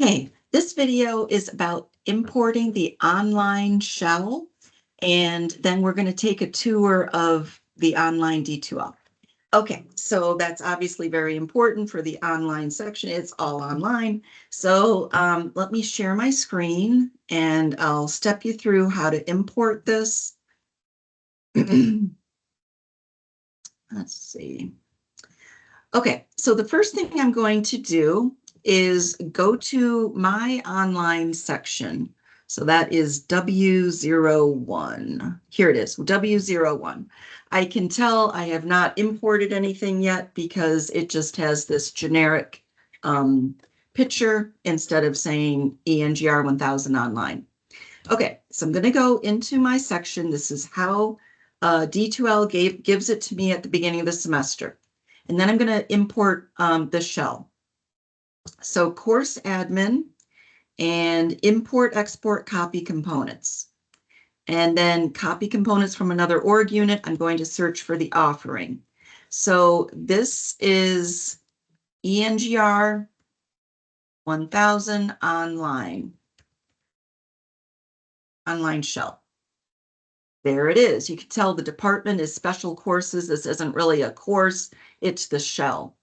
Okay, this video is about importing the online shell, and then we're going to take a tour of the online D2L. Okay, so that's obviously very important for the online section. It's all online. So let me share my screen and I'll step you through how to import this. Let's see. Okay, so the first thing I'm going to do is go to my online section. So that is W01. Here it is, W01. I can tell I have not imported anything yet because it just has this generic picture instead of saying ENGR 1000 online. Okay, so I'm going to go into my section. This is how D2L gives it to me at the beginning of the semester. And then I'm going to import the shell. So course admin and import, export, copy components. And then copy components from another org unit. I'm going to search for the offering. So this is ENGR 1000 online shell. There it is. You can tell the department is special courses. This isn't really a course, it's the shell.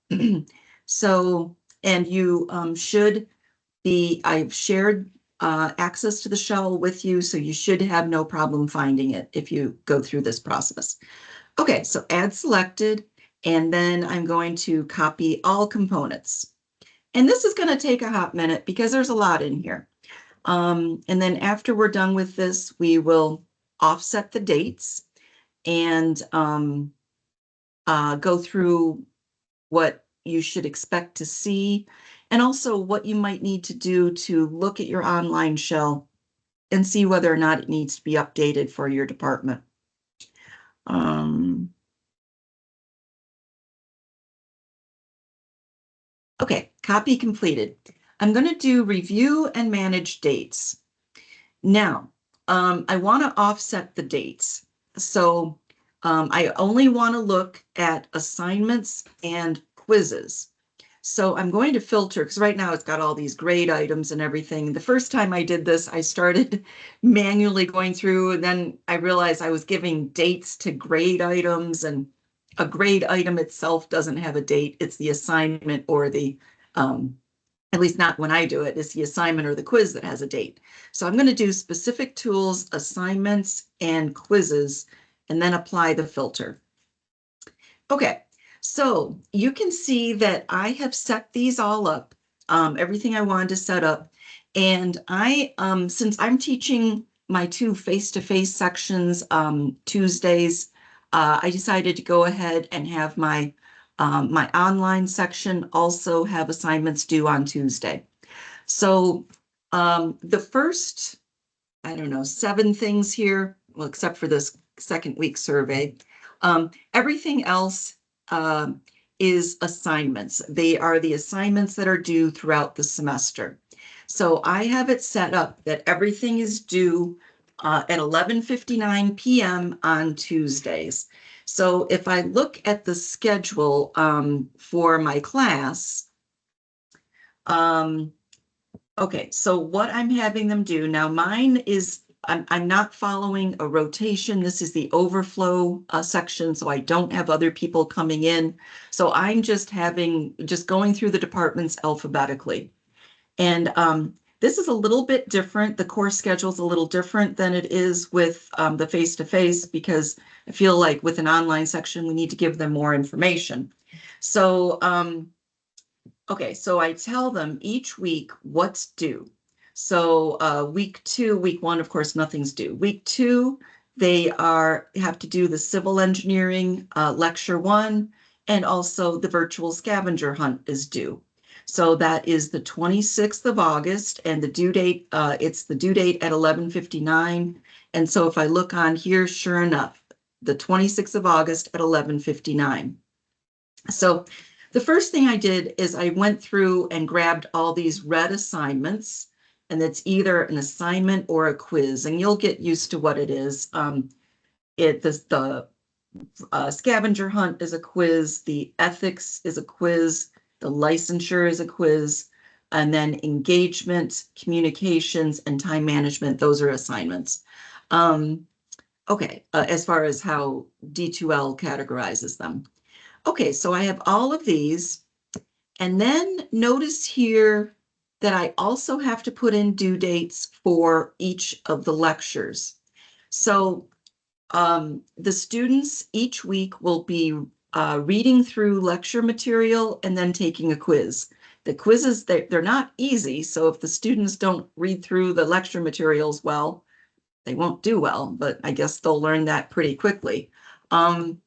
So, and you should be, I've shared access to the shell with you, so you should have no problem finding it if you go through this process. Okay, so add selected, and then I'm going to copy all components. And this is going to take a hot minute because there's a lot in here. And then after we're done with this, we will offset the dates and go through what you should expect to see and also what you might need to do to look at your online shell and see whether or not it needs to be updated for your department. Okay, copy completed. I'm going to do review and manage dates. Now, I want to offset the dates. So I only want to look at assignments and quizzes. So I'm going to filter because right now it's got all these grade items and everything. The first time I did this, I started manually going through, and then I realized I was giving dates to grade items, and a grade item itself doesn't have a date. It's the assignment or the at least not when I do it, it's the assignment or the quiz that has a date. So I'm going to do specific tools, assignments, and quizzes, and then apply the filter. Okay, so you can see that I have set these all up, everything I wanted to set up. And I, since I'm teaching my two face-to-face sections Tuesdays, I decided to go ahead and have my my online section also have assignments due on Tuesday. So the first, I don't know, 7 things here, well, except for this second week survey, everything else is assignments. They are the assignments that are due throughout the semester. So I have it set up that everything is due at 11:59 p.m. on Tuesdays. So if I look at the schedule for my class, okay, so what I'm having them do now, mine is, I'm not following a rotation. This is the overflow section, so I don't have other people coming in. So I'm just going through the departments alphabetically. And this is a little bit different. The course schedule is a little different than it is with the face-to-face because I feel like with an online section, we need to give them more information. So, okay, so I tell them each week what's due. So week 2, week 1, of course, nothing's due. Week 2, they have to do the civil engineering lecture 1, and also the virtual scavenger hunt is due. So that is the 26th of August, and the due date, it's the due date at 11:59. And so if I look on here, sure enough, the 26th of August at 11:59. So the first thing I did is I went through and grabbed all these red assignments, and it's either an assignment or a quiz, and you'll get used to what it is. The scavenger hunt is a quiz, the ethics is a quiz, the licensure is a quiz, And then engagement, communications, and time management, those are assignments. Okay, as far as how D2L categorizes them. Okay, so I have all of these. And then notice here that I also have to put in due dates for each of the lectures. So the students each week will be reading through lecture material and then taking a quiz. The quizzes, they're not easy, so if the students don't read through the lecture materials well, they won't do well, but I guess they'll learn that pretty quickly. And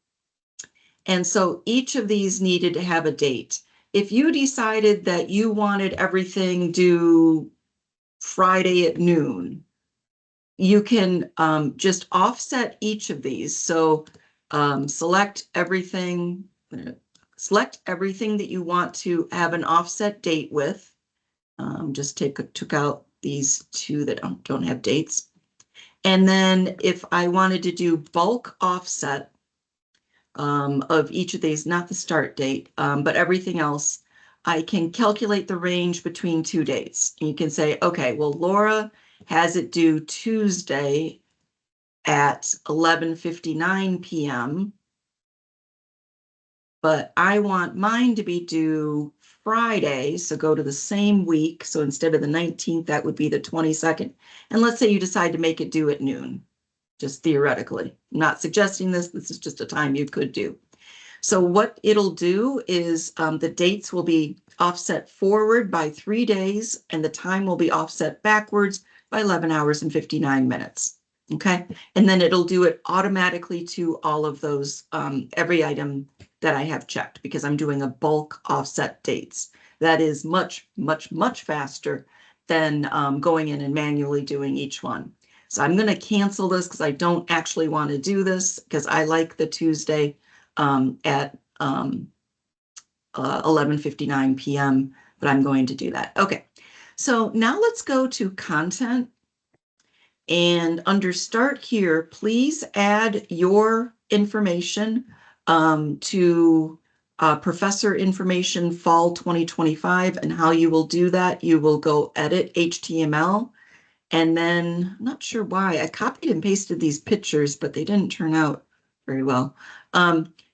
so each of these needed to have a date. If you decided that you wanted everything due Friday at noon, you can just offset each of these. So select everything that you want to have an offset date with. Just took out these two that don't have dates. And then if I wanted to do bulk offset of each of these, not the start date, but everything else, I can calculate the range between 2 dates. And you can say, okay, well, Laura has it due Tuesday at 11:59 p.m., but I want mine to be due Friday, so go to the same week. So instead of the 19th, that would be the 22nd. And let's say you decide to make it due at noon, just theoretically. I'm not suggesting this is just a time you could do. So what it'll do is the dates will be offset forward by 3 days, and the time will be offset backwards by 11 hours and 59 minutes. Okay, and then it'll do it automatically to all of those, every item that I have checked, because I'm doing a bulk offset dates. That is much, much, much faster than going in and manually doing each one. So I'm going to cancel this because I don't actually want to do this, because I like the Tuesday at 11:59 p.m., but I'm going to do that. Okay, so now let's go to content. And under start here, please add your information to professor information fall 2025. And how you will do that, you will go edit HTML. And then, I'm not sure why, I copied and pasted these pictures, but they didn't turn out very well.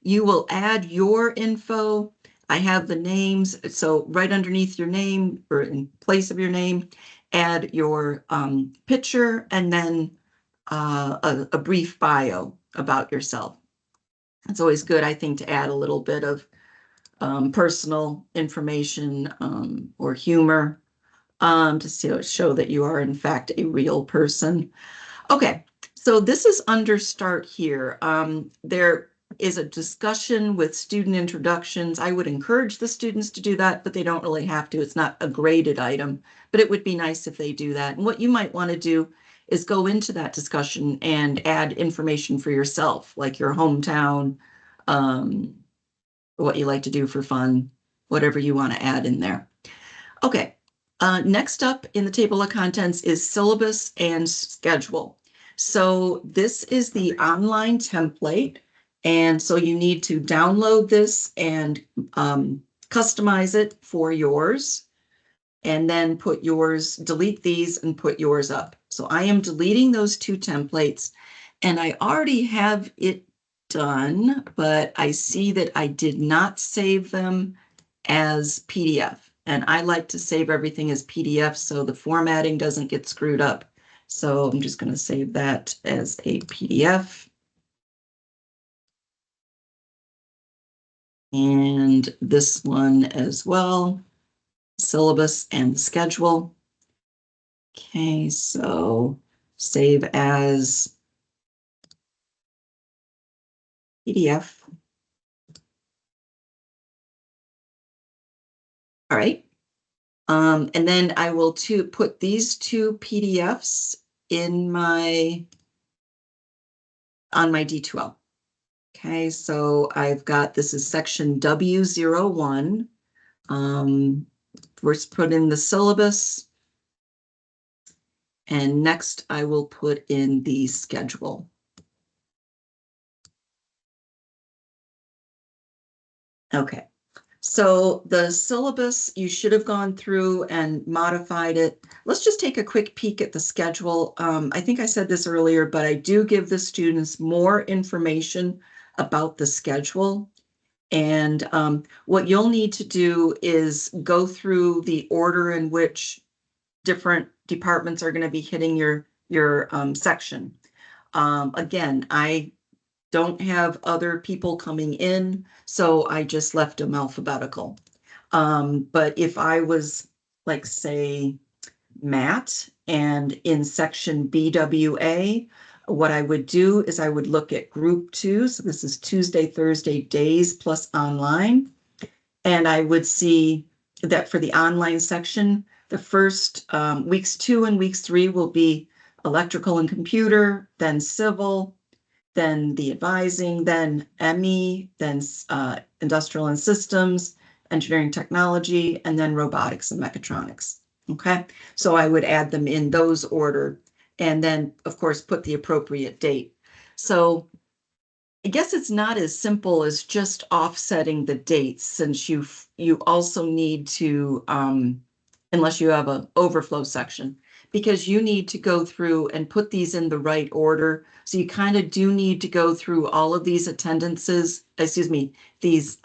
You will add your info. I have the names, so right underneath your name or in place of your name, add your picture and then a brief bio about yourself. It's always good, I think, to add a little bit of personal information or humor to show that you are in fact a real person. Okay, so this is under start here. There is a discussion with student introductions. I would encourage the students to do that, but they don't really have to. It's not a graded item, but it would be nice if they do that. And what you might want to do is go into that discussion and add information for yourself, like your hometown, what you like to do for fun, whatever you want to add in there. Okay, next up in the table of contents is syllabus and schedule. So this is the online template. And so you need to download this and customize it for yours. And then put yours, delete these and put yours up. So I am deleting those 2 templates. And I already have it done, but I see that I did not save them as PDF. And I like to save everything as PDF so the formatting doesn't get screwed up. So I'm just going to save that as a PDF. And this one as well, syllabus and schedule. Okay, so save as PDF. All right. And then I will put these 2 PDFs in on my D2L. Okay, so I've got, this is section W01. First put in the syllabus. And next I will put in the schedule. Okay, So the syllabus, you should have gone through and modified it. Let's just take a quick peek at the schedule. I think I said this earlier, but I do give the students more information about the schedule. And what you'll need to do is go through the order in which different departments are going to be hitting your section. Again, I don't have other people coming in, so I just left them alphabetical. But if I was like, say, Matt, and in section BWA, what I would do is I would look at group 2. So this is Tuesday, Thursday days plus online. And I would see that for the online section, the first weeks 2 and weeks 3 will be electrical and computer, then civil, then the advising, then ME, then industrial and systems, engineering technology, and then robotics and mechatronics. Okay, so I would add them in those order, and then of course put the appropriate date. So I guess it's not as simple as just offsetting the dates, since you also need to, unless you have an overflow section, because you need to go through and put these in the right order. So you kind of do need to go through all of these attendances, excuse me, these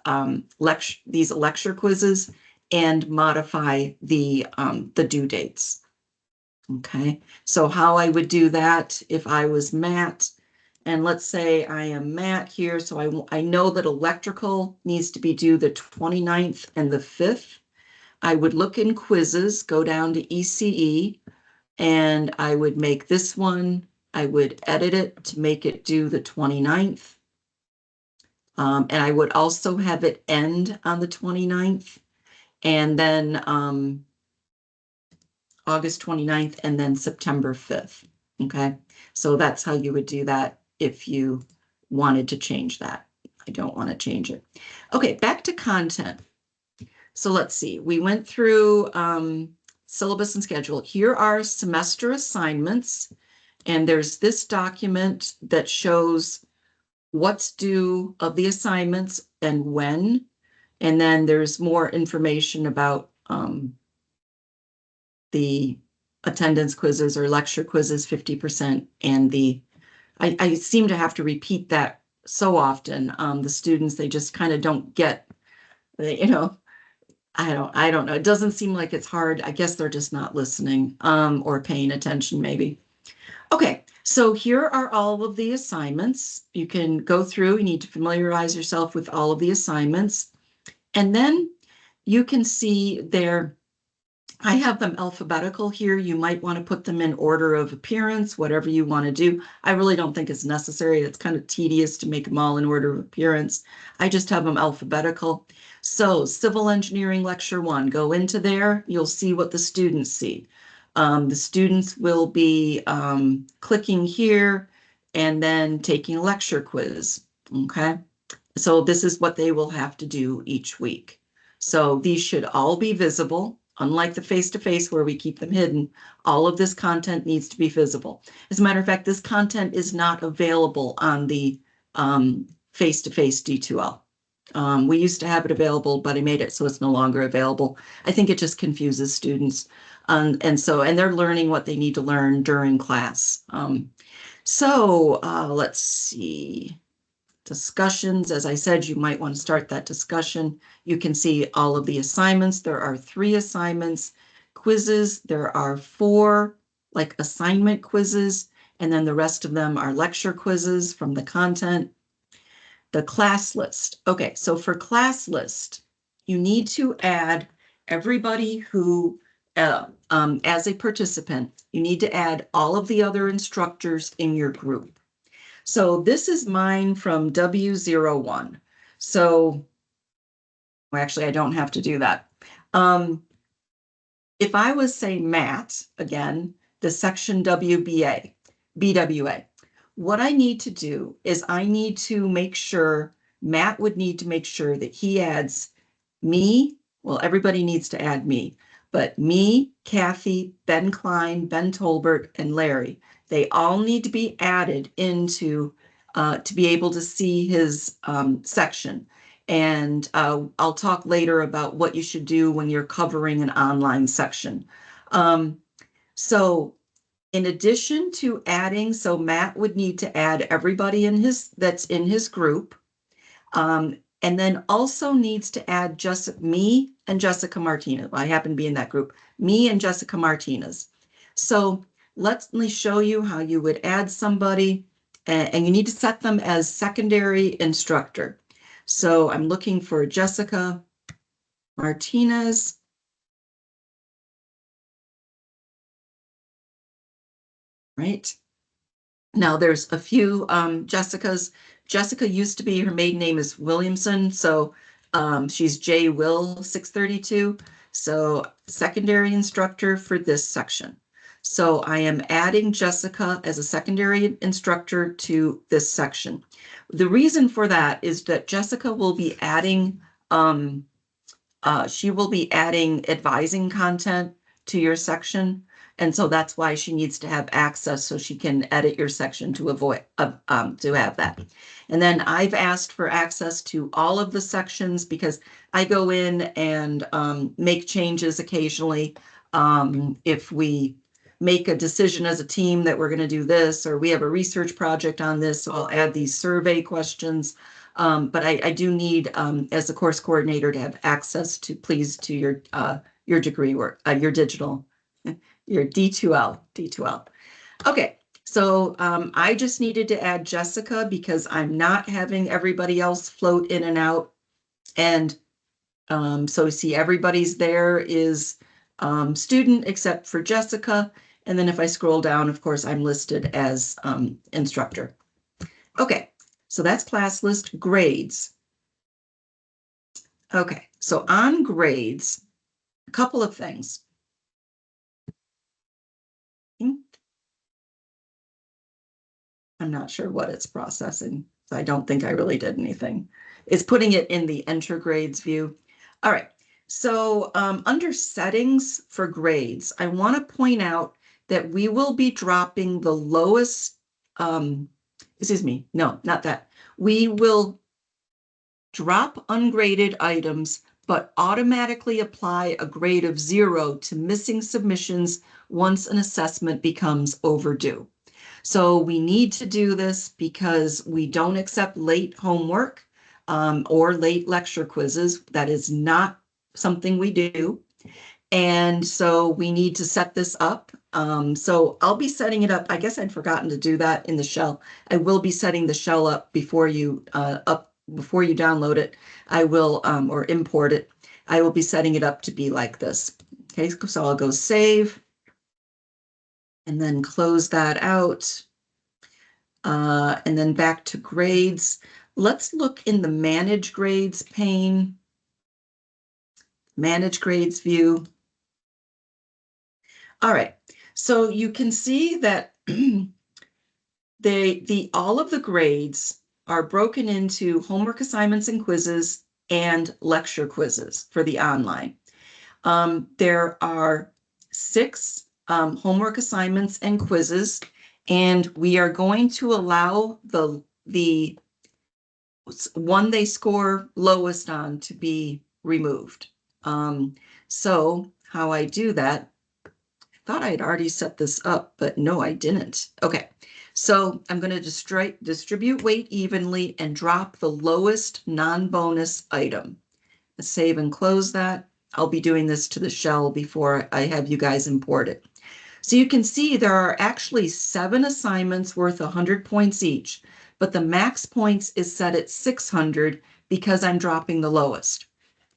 lecture quizzes, and modify the due dates. Okay, so how I would do that if I was Matt, and let's say I am Matt here, so I know that electrical needs to be due the 29th and the 5th. I would look in quizzes, go down to ECE, and I would make this one, I would edit it to make it due the 29th. And I would also have it end on the 29th, and then August 29th, and then September 5th. Okay, so that's how you would do that if you wanted to change that. I don't want to change it. Okay, back to content. So let's see, we went through syllabus and schedule. Here are semester assignments, and there's this document that shows what's due of the assignments and when, and then there's more information about the attendance quizzes or lecture quizzes, 50%, and I seem to have to repeat that so often. The students, they just kind of don't get, you know, I don't know. It doesn't seem like it's hard. I guess they're just not listening or paying attention maybe. Okay, so here are all of the assignments. You can go through, you need to familiarize yourself with all of the assignments. And then you can see there, I have them alphabetical here. You might want to put them in order of appearance, whatever you want to do. I really don't think it's necessary. It's kind of tedious to make them all in order of appearance. I just have them alphabetical. So civil engineering lecture 1, go into there. You'll see what the students see. The students will be clicking here and then taking a lecture quiz. Okay, so this is what they will have to do each week. So these should all be visible. Unlike the face-to-face where we keep them hidden, all of this content needs to be visible. As a matter of fact, this content is not available on the face-to-face D2L. We used to have it available, but I made it so it's no longer available. I think it just confuses students. And they're learning what they need to learn during class. Let's see. Discussions, as I said, you might want to start that discussion. You can see all of the assignments. There are 3 assignments. Quizzes, there are 4 like assignment quizzes, and then the rest of them are lecture quizzes from the content. The class list. Okay, so for class list, you need to add everybody who, as a participant, you need to add all of the other instructors in your group. So this is mine from W01. So, well, actually, I don't have to do that. If I was, say, Matt, again, the section BWA, what I need to do is I need to make sure, Matt would need to make sure that he adds me. Well, everybody needs to add me, but me, Kathy, Ben Klein, Ben Tolbert, and Larry. They all need to be added into to be able to see his section. And I'll talk later about what you should do when you're covering an online section. So in addition to adding, so Matt would need to add everybody that's in his group. And then also needs to add just me and Jessica Martinez. I happen to be in that group, me and Jessica Martinez. So let me show you how you would add somebody, and you need to set them as secondary instructor. So I'm looking for Jessica Martinez. Right. Now there's a few Jessicas. Jessica used to be, her maiden name is Williamson, so she's J Will 632. So secondary instructor for this section. So I am adding Jessica as a secondary instructor to this section. The reason for that is that Jessica will be adding she will be adding advising content to your section. And so that's why she needs to have access so she can edit your section to have that. And then I've asked for access to all of the sections because I go in and make changes occasionally. If we make a decision as a team that we're going to do this, or we have a research project on this, so I'll add these survey questions. But I do need, as the course coordinator, to have access to your degree work, your digital, your D2L. Okay, so I just needed to add Jessica because I'm not having everybody else float in and out. And so see, everybody's there is student except for Jessica. And then if I scroll down, of course, I'm listed as instructor. Okay, so that's class list. Grades. Okay, so on grades, a couple of things. I'm not sure what it's processing. So I don't think I really did anything. It's putting it in the enter grades view. All right, so under settings for grades, I want to point out that we will be dropping the lowest, excuse me, no, not that. We will drop ungraded items, but automatically apply a grade of 0 to missing submissions once an assessment becomes overdue. So we need to do this because we don't accept late homework or late lecture quizzes. That is not something we do. And so we need to set this up. So I'll be setting it up. I guess I'd forgotten to do that in the shell. I will be setting the shell up before you download it. I will or import it. I will be setting it up to be like this. Okay, so I'll go save and then close that out. And then back to grades. Let's look in the manage grades pane. Manage grades view. All right, so you can see that all of the grades are broken into homework assignments and quizzes and lecture quizzes for the online. There are 6 homework assignments and quizzes, and we are going to allow the one they score lowest on to be removed. So how I do that, I thought I had already set this up, but no, I didn't. Okay, so I'm going to distribute weight evenly and drop the lowest non-bonus item. Let's save and close that. I'll be doing this to the shell before I have you guys import it. So you can see there are actually 7 assignments worth 100 points each, but the max points is set at 600 because I'm dropping the lowest.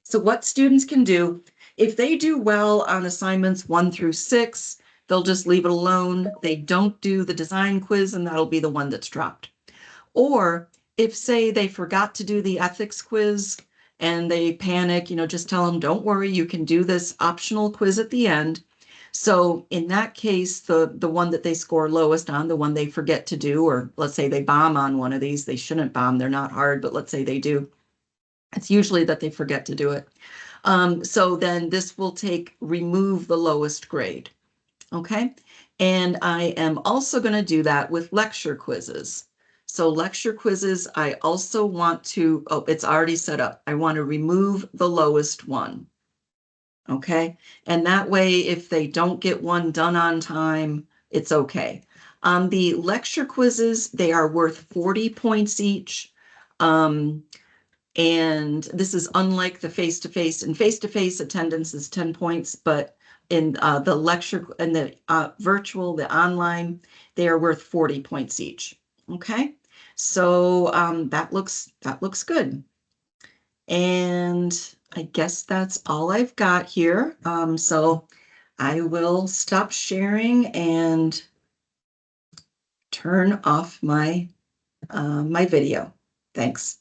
So what students can do, if they do well on assignments 1 through 6, they'll just leave it alone. They don't do the design quiz, and that'll be the one that's dropped. Or if, say, they forgot to do the ethics quiz and they panic, just tell them, don't worry, you can do this optional quiz at the end. So in that case, the one that they score lowest on, the one they forget to do, or let's say they bomb on one of these, they shouldn't bomb, they're not hard, but let's say they do. It's usually that they forget to do it. So then this will remove the lowest grade. Okay. And I am also going to do that with lecture quizzes. So lecture quizzes, I also want to, oh, it's already set up. I want to remove the lowest one. Okay, and that way, if they don't get one done on time, it's okay. On the lecture quizzes, they are worth 40 points each. And this is unlike the face-to-face. And face-to-face attendance is 10 points, but in the lecture and the virtual, the online, they are worth 40 points each. Okay, so that looks good. And I guess that's all I've got here. So I will stop sharing and turn off my my video. Thanks.